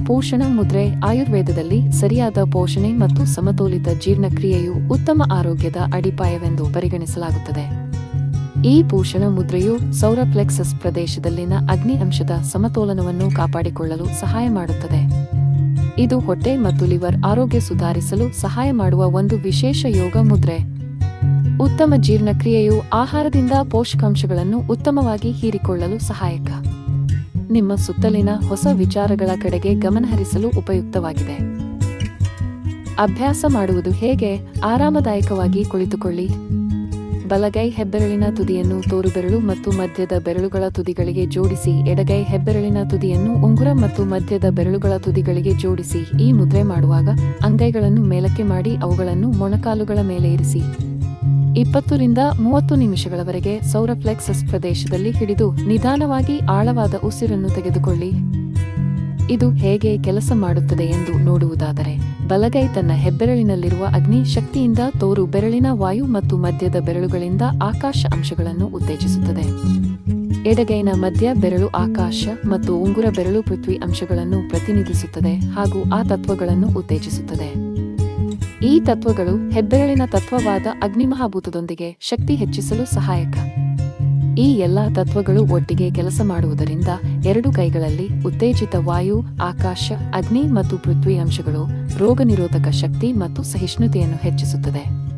ಪೋಷಣ ಮುದ್ರೆ ಆಯುರ್ವೇದದಲ್ಲಿ ಸರಿಯಾದ ಪೋಷಣೆ ಮತ್ತು ಸಮತೋಲಿತ ಜೀರ್ಣಕ್ರಿಯೆಯು ಉತ್ತಮ ಆರೋಗ್ಯದ ಅಡಿಪಾಯವೆಂದು ಪರಿಗಣಿಸಲಾಗುತ್ತದೆ. ಈ ಪೋಷಣ ಮುದ್ರೆಯು ಸೌರ ಪ್ಲೆಕ್ಸಸ್ ಪ್ರದೇಶದಲ್ಲಿನ ಅಗ್ನಿ ಅಂಶದ ಸಮತೋಲನವನ್ನು ಕಾಪಾಡಿಕೊಳ್ಳಲು ಸಹಾಯ ಮಾಡುತ್ತದೆ. ಇದು ಹೊಟ್ಟೆ ಮತ್ತು ಲಿವರ್ ಆರೋಗ್ಯ ಸುಧಾರಿಸಲು ಸಹಾಯ ಮಾಡುವ ಒಂದು ವಿಶೇಷ ಯೋಗ ಮುದ್ರೆ. ಉತ್ತಮ ಜೀರ್ಣಕ್ರಿಯೆಯು ಆಹಾರದಿಂದ ಪೋಷಕಾಂಶಗಳನ್ನು ಉತ್ತಮವಾಗಿ ಹೀರಿಕೊಳ್ಳಲು ಸಹಾಯಕ. ನಿಮ್ಮ ಸುತ್ತಲಿನ ಹೊಸ ವಿಚಾರಗಳ ಕಡೆಗೆ ಗಮನಹರಿಸಲು ಉಪಯುಕ್ತವಾಗಿದೆ. ಅಭ್ಯಾಸ ಮಾಡುವುದು ಹೇಗೆ? ಆರಾಮದಾಯಕವಾಗಿ ಕುಳಿತುಕೊಳ್ಳಿ. ಬಲಗೈ ಹೆಬ್ಬೆರಳಿನ ತುದಿಯನ್ನು ತೋರುಬೆರಳು ಮತ್ತು ಮಧ್ಯದ ಬೆರಳುಗಳ ತುದಿಗಳಿಗೆ ಜೋಡಿಸಿ. ಎಡಗೈ ಹೆಬ್ಬೆರಳಿನ ತುದಿಯನ್ನು ಉಂಗುರ ಮತ್ತು ಮಧ್ಯದ ಬೆರಳುಗಳ ತುದಿಗಳಿಗೆ ಜೋಡಿಸಿ. ಈ ಮುದ್ರೆ ಮಾಡುವಾಗ ಅಂಗೈಗಳನ್ನು ಮೇಲಕ್ಕೆ ಮಾಡಿ ಅವುಗಳನ್ನು ಮೊಣಕಾಲುಗಳ ಮೇಲೆ ಇರಿಸಿ. 20 ರಿಂದ 30 ನಿಮಿಷಗಳವರೆಗೆ ಸೌರ ಪ್ಲೆಕ್ಸಸ್ ಪ್ರದೇಶದಲ್ಲಿ ಹಿಡಿದು ನಿಧಾನವಾಗಿ ಆಳವಾದ ಉಸಿರನ್ನು ತೆಗೆದುಕೊಳ್ಳಿ. ಇದು ಹೇಗೆ ಕೆಲಸ ಮಾಡುತ್ತದೆ ಎಂದು ನೋಡುವುದಾದರೆ, ಬಲಗೈ ತನ್ನ ಹೆಬ್ಬೆರಳಿನಲ್ಲಿರುವ ಅಗ್ನಿ ಶಕ್ತಿಯಿಂದ ತೋರು ಬೆರಳಿನ ವಾಯು ಮತ್ತು ಮಧ್ಯದ ಬೆರಳುಗಳಿಂದ ಆಕಾಶ ಅಂಶಗಳನ್ನು ಉತ್ತೇಜಿಸುತ್ತದೆ. ಎಡಗೈನ ಮಧ್ಯ ಬೆರಳು ಆಕಾಶ ಮತ್ತು ಉಂಗುರ ಬೆರಳು ಪೃಥ್ವಿ ಅಂಶಗಳನ್ನು ಪ್ರತಿನಿಧಿಸುತ್ತದೆ ಹಾಗೂ ಆ ತತ್ವಗಳನ್ನು ಉತ್ತೇಜಿಸುತ್ತದೆ. ಈ ತತ್ವಗಳು ಹೆಬ್ಬೆರಳಿನ ತತ್ವವಾದ ಅಗ್ನಿಮಹಾಭೂತದೊಂದಿಗೆ ಶಕ್ತಿ ಹೆಚ್ಚಿಸಲು ಸಹಾಯಕ. ಈ ಎಲ್ಲಾ ತತ್ವಗಳು ಒಟ್ಟಿಗೆ ಕೆಲಸ ಮಾಡುವುದರಿಂದ ಎರಡು ಕೈಗಳಲ್ಲಿ ಉತ್ತೇಜಿತ ವಾಯು, ಆಕಾಶ, ಅಗ್ನಿ ಮತ್ತು ಪೃಥ್ವಿ ಅಂಶಗಳು ರೋಗನಿರೋಧಕ ಶಕ್ತಿ ಮತ್ತು ಸಹಿಷ್ಣುತೆಯನ್ನು ಹೆಚ್ಚಿಸುತ್ತದೆ.